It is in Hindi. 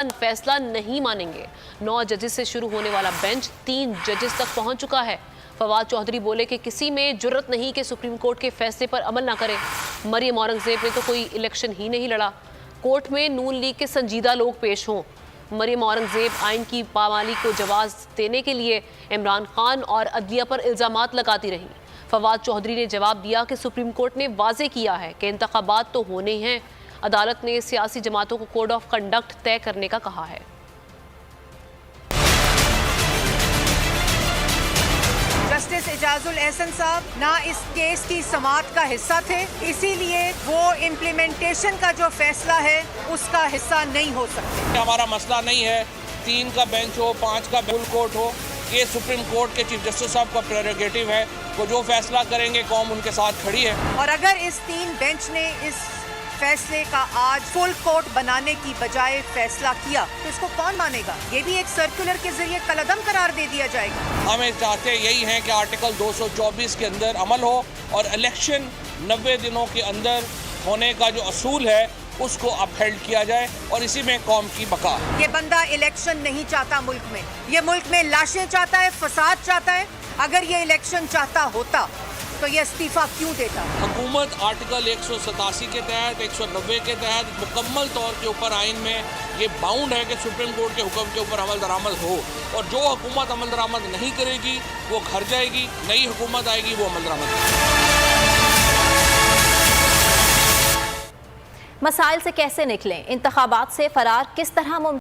फैसला नहीं मानेंगे। 9 जजेस से शुरू होने वाला बेंच 3 जजेस तक पहुंच चुका है। फवाद चौधरी बोले कि किसी में जुर्रत नहीं कि सुप्रीम कोर्ट के फैसले पर अमल ना करे। मरियम औरंगजेब ने तो कोई इलेक्शन ही नहीं लड़ा। कोर्ट में नून लीग के संजीदा लोग पेश हों। मरियम औरंगजेब आइन की पामाली को जवाब देने के लिए इमरान खान और अदलिया पर इल्जामात लगाती रहीं। फवाद चौधरी ने जवाब दिया कि सुप्रीम कोर्ट ने वाजे किया है कि इंतखाबात तो होने हैं। अदालत ने सियासी जमातों को कोड ऑफ कंडक्ट तय करने का कहा है। जस्टिस एजाजुल एहसन साहब ना इस केस की समाअत का हिस्सा थे, इसीलिए वो इम्प्लीमेंटेशन का जो फैसला है उसका हिस्सा नहीं हो सकते। हमारा मसला नहीं है 3 का बेंच हो, 5 का फुल कोर्ट हो, ये सुप्रीम कोर्ट के चीफ जस्टिस साहब का प्रेरोगेटिव है। वो जो फैसला करेंगे कौम उनके साथ खड़ी है। और अगर इस 3 बेंच ने इस फैसले का आज फुल कोर्ट बनाने की बजाय फैसला किया तो इसको कौन मानेगा? ये भी एक सर्कुलर के जरिए कलअदम करार दे दिया जाएगा। हमें चाहते यही है कि आर्टिकल 224 के अंदर अमल हो और इलेक्शन 90 दिनों के अंदर होने का जो असूल है उसको अपहेल्ड किया जाए और इसी में कौम की बका। ये बंदा इलेक्शन नहीं चाहता मुल्क में, ये मुल्क में लाशें चाहता है, फसाद चाहता है। अगर ये इलेक्शन चाहता होता तो ये इस्तीफा क्यों देता? हुकूमत आर्टिकल 187 के तहत 190 के तहत मुकम्मल तौर के ऊपर आइन में ये बाउंड है कि सुप्रीम कोर्ट के हुक्म के ऊपर अमल दरामद हो और जो हुकूमत अमल दरामद नहीं करेगी वो घर जाएगी, नई हुकूमत आएगी वो अमल दरामद करेगी। मसाइल से कैसे निकलें, इंतखाबात से फरार किस तरह मुमकिन